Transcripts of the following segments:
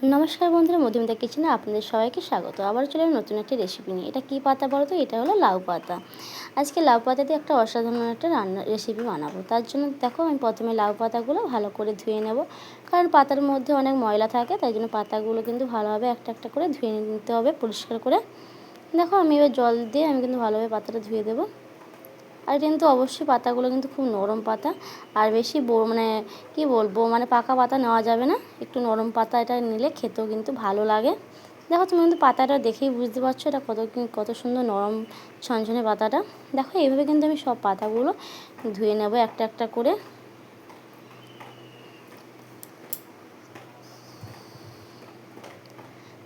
নমস্কার বন্ধুরা, মধুমিতা কিচেনে আপনাদের সবাইকে স্বাগত। আবার চলে এলাম নতুন একটা রেসিপি নিয়ে। এটা কী পাতা বলো তো? এটা হলো লাউ পাতা। আজকে লাউ পাতা দিয়ে একটা অসাধারণ একটা রান্না রেসিপি বানাবো। তার জন্য দেখো, আমি প্রথমে লাউ পাতাগুলো ভালো করে ধুয়ে নেব, কারণ পাতার মধ্যে অনেক ময়লা থাকে। তাই জন্য পাতাগুলো কিন্তু ভালোভাবে একটা একটা করে ধুয়ে নিতে হবে পরিষ্কার করে। দেখো, আমি এবার জল দিয়ে আমি কিন্তু ভালোভাবে পাতাটা ধুয়ে দেবো। আর কিন্তু অবশ্যই পাতাগুলো কিন্তু খুব নরম পাতা, আর বেশি মানে কি বলবো, মানে পাকা পাতা নেওয়া যাবে না। একটু নরম পাতা এটা নিলে খেতেও কিন্তু ভালো লাগে। দেখো, তুমি কিন্তু পাতাটা দেখেই বুঝতে পারছো এটা কত সুন্দর নরম ছনছনে পাতাটা। দেখো, এইভাবে কিন্তু আমি সব পাতাগুলো ধুয়ে নেব একটা একটা করে।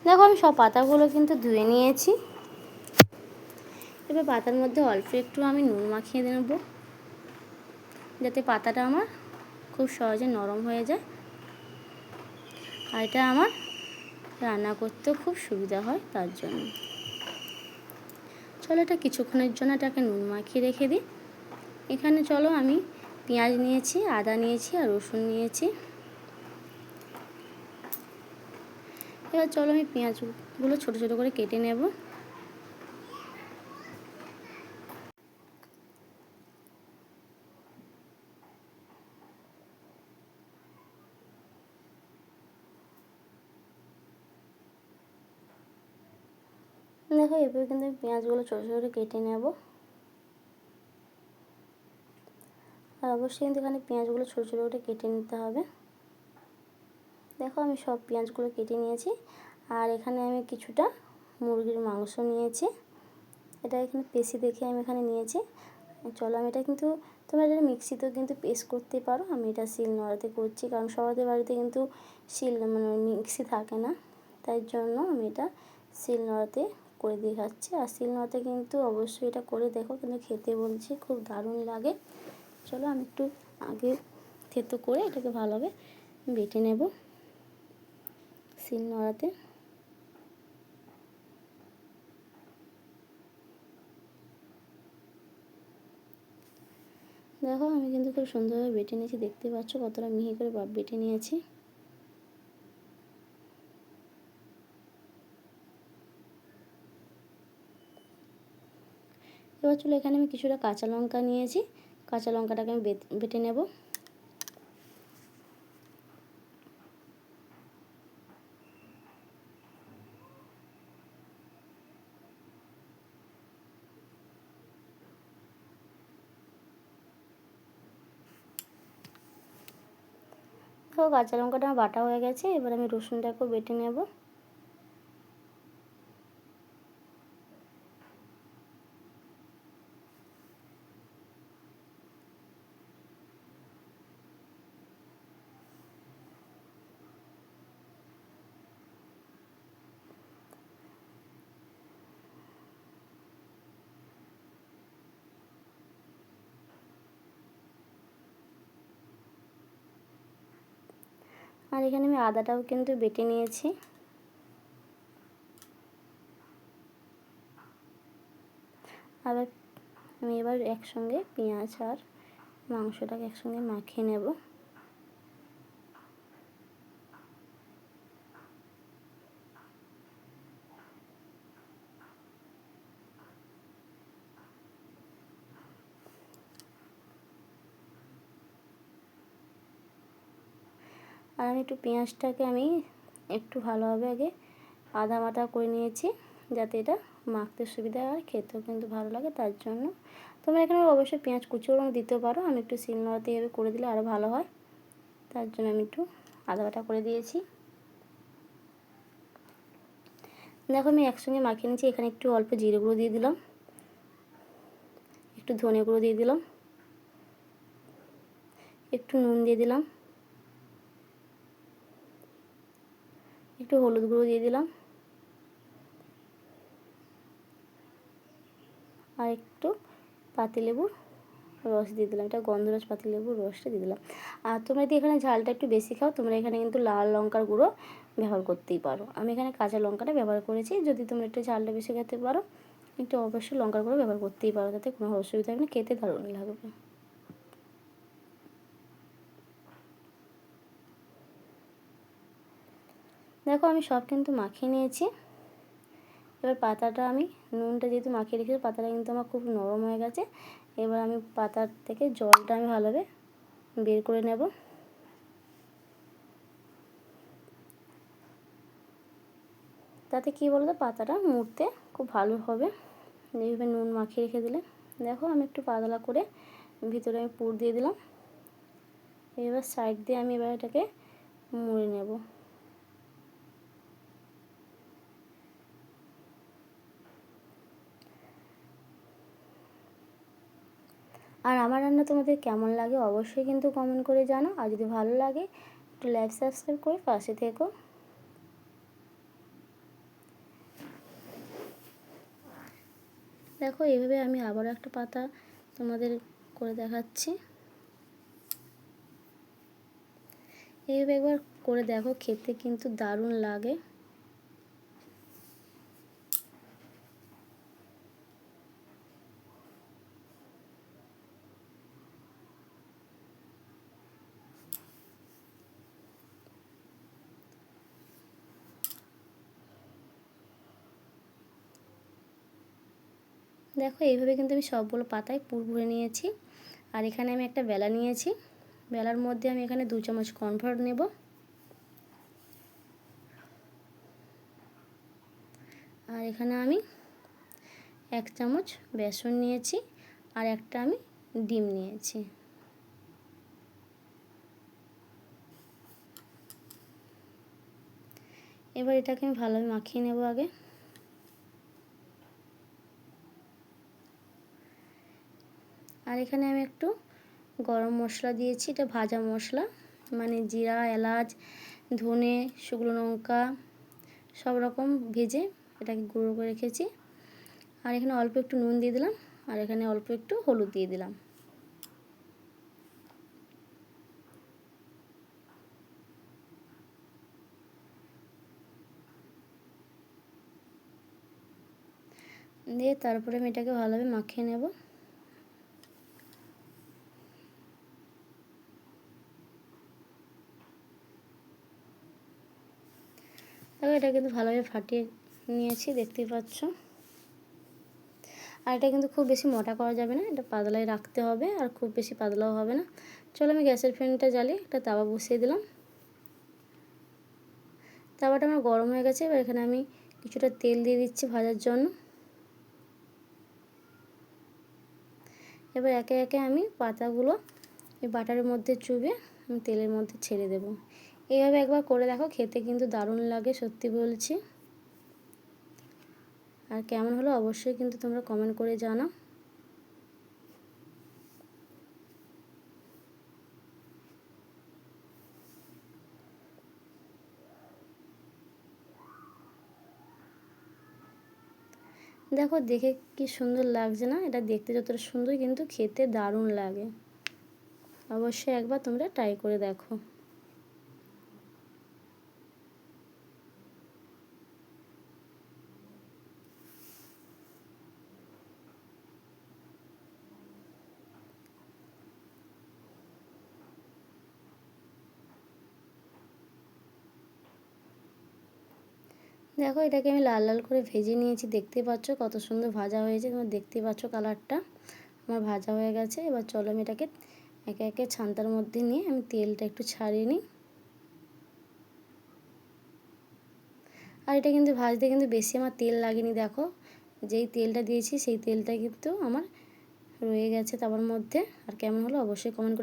দেখো, আমি সব পাতাগুলো কিন্তু ধুয়ে নিয়েছি। এবার পাতার মধ্যে অল্প একটু আমি নুন মাখিয়ে নেব, যাতে পাতাটা আমার খুব সহজে নরম হয়ে যায়, আর এটা আমার রান্না করতেও খুব সুবিধা হয়। তার জন্য চলো এটা কিছুক্ষণের জন্য এটাকে নুন মাখিয়ে রেখে দিই। এখানে চলো আমি পেঁয়াজ নিয়েছি, আদা নিয়েছি আর রসুন নিয়েছি। এবার চলো আমি পেঁয়াজগুলো ছোটো ছোটো করে কেটে নেব। দেখো, এভাবে কিন্তু আমি পেঁয়াজগুলো ছোটো ছোটো করে কেটে নেব। আর অবশ্যই কিন্তু এখানে পেঁয়াজগুলো ছোটো ছোটো করে কেটে নিতে হবে। দেখো, আমি সব পেঁয়াজগুলো কেটে নিয়েছি। আর এখানে আমি কিছুটা মুরগির মাংস নিয়েছি, এটা এখানে পেশি দেখে আমি এখানে নিয়েছি। চলো, আমি এটা কিন্তু তোমরা এটা মিক্সিতেও কিন্তু পেস্ট করতে পারো। আমি এটা শিলনোড়াতে করছি, কারণ সবাদের বাড়িতে কিন্তু মানে মিক্সি থাকে না। তাই জন্য আমি এটা শিলনোড়াতে করে দেখাচ্ছি। আর শিলনোড়াতে কিন্তু অবশ্যই এটা করে দেখো, কিন্তু খেতে বলছি খুব দারুণ লাগে। চলো, আমি একটু আগে থেতো করে এটাকে ভালোভাবে বেটে নেব শিলনোড়াতে। দেখো, আমি কিন্তু খুব সুন্দরভাবে বেটে নিয়েছি, দেখতে পাচ্ছ কতটা মিহি করে বেটে নিয়েছি। এবার চলো, এখানে আমি কিছুটা কাঁচা লঙ্কা নিয়েছি, কাঁচা লঙ্কাটাকে আমি বেটে নেব। তো কাঁচা লঙ্কাটা আমার বাটা হয়ে গেছে। এবার আমি রসুনটাকেও বেটে নেব। আর এখানে আমি আদাটাও কিন্তু বেটে নিয়েছি। আবার আমি এবার একসঙ্গে পেঁয়াজ আর মাংসটাকে একসঙ্গে মাখিয়ে নেব। আর আমি একটু পেঁয়াজটাকে আমি একটু ভালোভাবে আগে আদা বাটা করে নিয়েছি, যাতে এটা মাখতে সুবিধা হয়, খেতেও কিন্তু ভালো লাগে। তার জন্য তোমরা এখানে অবশ্যই পেঁয়াজ কুচিও দিতে পারো। আমি একটু শিলনোড়াতে এভাবে করে দিলে আরও ভালো হয়, তার জন্য আমি একটু আদা বাটা করে দিয়েছি। দেখো, আমি একসঙ্গে মাখিয়ে নিয়েছি। এখানে একটু অল্প জিরে গুঁড়ো দিয়ে দিলাম, একটু ধনে গুঁড়ো দিয়ে দিলাম, একটু নুন দিয়ে দিলাম, একটু হলুদ গুঁড়ো দিয়ে দিলাম, আর একটু পাতিলেবুর রস দিয়ে দিলাম। এটা গন্ধরাজ পাতিলেবুর রসটা দিয়ে দিলাম। আর তোমরা যদি এখানে ঝালটা একটু বেশি খাও, তোমরা এখানে কিন্তু লাল লঙ্কার গুঁড়ো ব্যবহার করতেই পারো। আমি এখানে কাঁচা লঙ্কাটা ব্যবহার করেছি। যদি তোমরা একটু ঝালটা বেশি খেতে পারো, একটু অবশ্যই লঙ্কার গুঁড়ো ব্যবহার করতেই পারো, তাতে কোনো অসুবিধা হবে না, খেতে দারুণ লাগবে। দেখো আমি সব কিন্তু মাখিয়ে নিয়েছি। এবার পাতাটা আমি নুনটা যেহেতু মাখিয়ে রেখেছি, পাতাটা কিন্তু আমার খুব নরম হয়ে গেছে। এবার আমি পাতার থেকে জলটা আমি ভালোভাবে বের করে নেব। তাতে কী বলতো, পাতাটা মুড়তে খুব ভালো হবে এইভাবে নুন মাখিয়ে রেখে দিলে। দেখো আমি একটু পাতলা করে ভিতরে আমি পুর দিয়ে দিলাম। এবার সাইড দিয়ে আমি এবার এটাকে মুড়ে নেব। আর আমার রান্না তোমাদের কেমন লাগে অবশ্যই কিন্তু কমেন্ট করে জানাও। আর যদি ভালো লাগে একটু লাইক সাবস্ক্রাইব করে পাশে থেকো। দেখো এইভাবে আমি আবারও একটা পাতা তোমাদের করে দেখাচ্ছি। এইভাবে একবার করে দেখো, খেতে কিন্তু দারুণ লাগে। দেখো এইভাবে কিন্তু আমি সবগুলো পাতায় পুর ভরে নিয়েছি। আর এখানে আমি একটা বেলা নিয়েছি, বেলার মধ্যে আমি এখানে 2 চামচ কর্নফ্লাওয়ার নেব। আর এখানে আমি 1 চামচ বেসন নিয়েছি, আর একটা আমি ডিম নিয়েছি। এবার এটাকে আমি ভালোভাবে মাখিয়ে নেব আগে। আর এখানে আমি একটু গরম মশলা দিয়েছি, এটা ভাজা মশলা, মানে জিরা, এলাচ, ধনে, শুকনো লঙ্কা সব রকম ভেজে এটাকে গুঁড়ো করে রেখেছি। আর এখানে অল্প একটু নুন দিয়ে দিলাম, আর এখানে অল্প একটু হলুদ দিয়ে দিলাম। দিয়ে তারপরে আমি এটাকে ভালোভাবে মাখিয়ে নেব। দেখো এটা কিন্তু ভালোভাবে ফাটিয়ে নিয়েছি, দেখতেই পাচ্ছ। আর এটা কিন্তু খুব বেশি মোটা করা যাবে না, এটা পাতলাই রাখতে হবে, আর খুব বেশি পাতলাও হবে না। চলো আমি গ্যাসের ফ্লেমটা জ্বালিয়ে একটা তাওয়া বসিয়ে দিলাম। তাওয়াটা আমার গরম হয়ে গেছে। এবার এখানে আমি কিছুটা তেল দিয়ে দিচ্ছি ভাজার জন্য। এবার একে একে আমি পাতাগুলো এই বাটারের মধ্যে চুবে আমি তেলের মধ্যে ছেড়ে দেব। এইভাবে একবার করে দেখো, খেতে কিন্তু দারুণ লাগে, সত্যি বলছি। আর কেমন হলো অবশ্যই কিন্তু তোমরা কমেন্ট করে জানাও। দেখো দেখে কি সুন্দর লাগছে না? এটা দেখতে যতটা সুন্দর কিন্তু খেতে দারুণ লাগে। অবশ্যই একবার তোমরা ট্রাই করে দেখো। দেখো এটাকে আমি লাল লাল করে ভেজে নিয়েছি, দেখতে পাচ্ছ কত সুন্দর ভাজা হয়েছে। তোমরা দেখতে পাচ্ছ কালারটা আমার ভাজা হয়ে গেছে। এবার চলো আমি এটাকে একে একে ছান্তার মধ্যে নিয়ে আমি তেলটা একটু ছাড়িয়ে নিই। আর এটা কিন্তু ভাজতে কিন্তু বেশি আমার তেল লাগেনি। দেখো যেই তেলটা দিয়েছি সেই তেলটা কিন্তু আমার রয়ে গেছে তাওয়ার মধ্যে। আর কেমন হলো অবশ্যই কমেন্ট করে